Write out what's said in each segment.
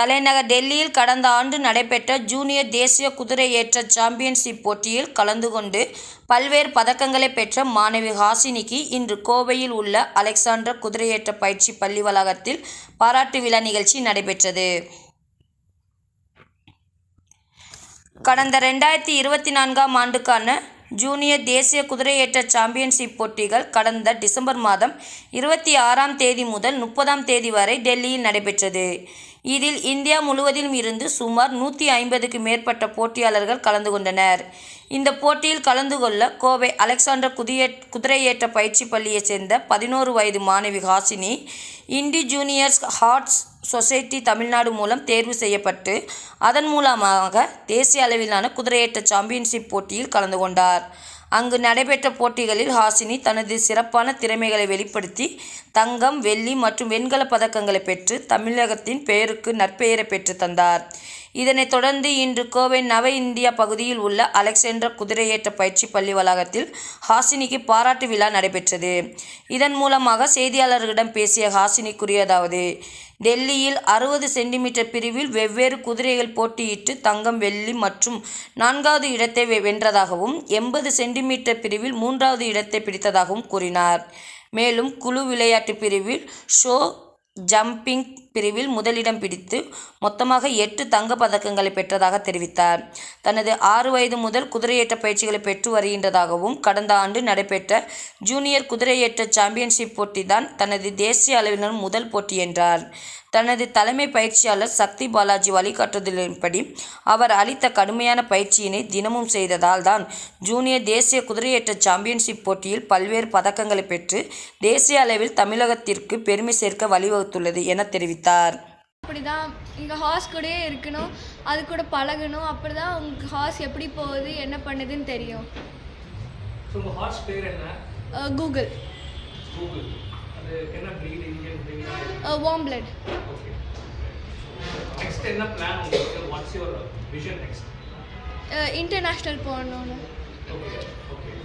தலைநகர் டெல்லியில் கடந்த ஆண்டு நடைபெற்ற ஜூனியர் தேசிய குதிரை ஏற்ற சாம்பியன்ஷிப் போட்டியில் கலந்து கொண்டு பல்வேறு பதக்கங்களை பெற்ற மாணவி ஹாசினிக்கு இன்று கோவையில் உள்ள அலெக்சாண்டர் குதிரையேற்ற பயிற்சி பள்ளி வளாகத்தில் பாராட்டு விழா நிகழ்ச்சி நடைபெற்றது. கடந்த 2024ஆம் ஆண்டுக்கான ஜூனியர் தேசிய குதிரையேற்ற சாம்பியன்ஷிப் போட்டிகள் கடந்த டிசம்பர் மாதம் 26ஆம் தேதி முதல் 30ஆம் தேதி வரை டெல்லியில் நடைபெற்றது. இதில் இந்தியா முழுவதிலும் இருந்து சுமார் 150க்கு மேற்பட்ட போட்டியாளர்கள் கலந்து கொண்டனர். இந்த போட்டியில் கலந்து கொள்ள கோவை அலெக்சாண்டர் குதிரையேற்ற பயிற்சி பள்ளியைச் சேர்ந்த 11 வயது மாணவி Hasini Indy Juniors Horse Society Tamil Nadu மூலம் தேர்வு செய்யப்பட்டு அதன் மூலமாக தேசிய அளவிலான குதிரையேற்ற சாம்பியன்ஷிப் போட்டியில் கலந்து கொண்டார். அங்கு நடைபெற்ற போட்டிகளில் ஹாசினி தனது சிறப்பான திறமைகளை வெளிப்படுத்தி தங்கம், வெள்ளி மற்றும் வெண்கல பதக்கங்களை பெற்று தமிழகத்தின் பெயருக்கு நற்பெயரை பெற்று தந்தார். இதனைத் தொடர்ந்து இன்று கோவை நவ இந்தியா பகுதியில் உள்ள அலெக்சாண்டர் குதிரையேற்ற பயிற்சி பள்ளி வளாகத்தில் ஹாசினிக்கு பாராட்டு விழா நடைபெற்றது. இதன் மூலமாக செய்தியாளர்களிடம் பேசிய ஹாசினி கூறியதாவது: டெல்லியில் 60 சென்டிமீட்டர் பிரிவில் வெவ்வேறு குதிரைகள் போட்டியிட்டு தங்கம், வெள்ளி மற்றும் 4வது இடத்தை வென்றதாகவும் 80 சென்டிமீட்டர் பிரிவில் 3வது இடத்தை பிடித்ததாகவும் கூறினார். மேலும் குழு விளையாட்டு பிரிவில் ஷோ ஜம்பிங் பிரிவில் முதலிடம் பிடித்து மொத்தமாக 8 தங்க பதக்கங்களை பெற்றதாக தெரிவித்தார். தனது 6 வயது முதல் குதிரையேற்ற பயிற்சிகளை பெற்று வருகின்றதாகவும் கடந்த ஆண்டு நடைபெற்ற ஜூனியர் குதிரையேற்ற சாம்பியன்ஷிப் போட்டி தான் தனது தேசிய அளவிலான முதல் போட்டி என்றார். தனது தலைமை பயிற்சியாளர் சக்தி பாலாஜி வழிகாட்டுதலின்படி அவர் அளித்த கடுமையான பயிற்சியினை தினமும் செய்ததால் தான் ஜூனியர் தேசிய குதிரையேற்ற சாம்பியன்ஷிப் போட்டியில் பல்வேறு பதக்கங்களை பெற்று தேசிய அளவில் தமிழகத்திற்கு பெருமை சேர்க்க வழிவகுத்துள்ளது என தெரிவித்தார். அப்படிதான் இங்கே ஹார்ஸ் கூடயே இருக்கணும், அது கூட பழகணும், அப்படி தான் உங்கள் ஹார்ஸ் எப்படி போகுது என்ன பண்ணுதுன்னு தெரியும். கூகுள். Warm blood. இன்டர்நேஷ்னல் போகணும்னு.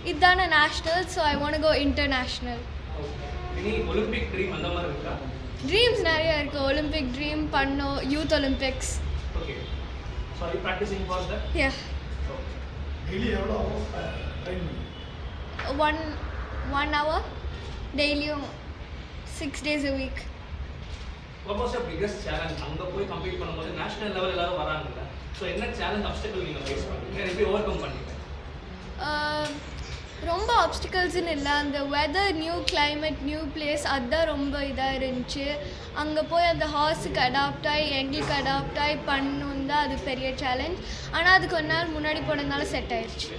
இதுதானே national, so I want go international. Dreams நிறைய இருக்குது. ஒலிம்பிக் ட்ரீம் பண்ணோம், யூத் ஒலிம்பிக்ஸ். One hour டெய்லியும் 6 days a week. What was your biggest challenge? அங்க போய் கம்பீட் பண்ணும்போது நேஷனல் லெவல் எல்லாரும் வராங்கல்ல, ஸோ என்ன சேலஞ்ச் ஆப்ஸ்டக்கிள் நீங்கள் ஃபேஸ் பண்ணீங்க, எப்படி ஓவர் கம் பண்ணீங்க? ரொம்ப ஆப்ஸ்டிக்கல்ஸ்ன்னு இல்லை, அந்த weather, new climate, new place, அதுதான் ரொம்ப இதாக இருந்துச்சு. அங்கே போய் அந்த ஹார்ஸுக்கு அடாப்ட் ஆகி எங்களுக்கு அடாப்ட் ஆகி பண்ணணும் தான் அது பெரிய சேலஞ்ச். ஆனால் அது கொஞ்ச நாள் முன்னாடி போனதுனால செட் ஆயிடுச்சு.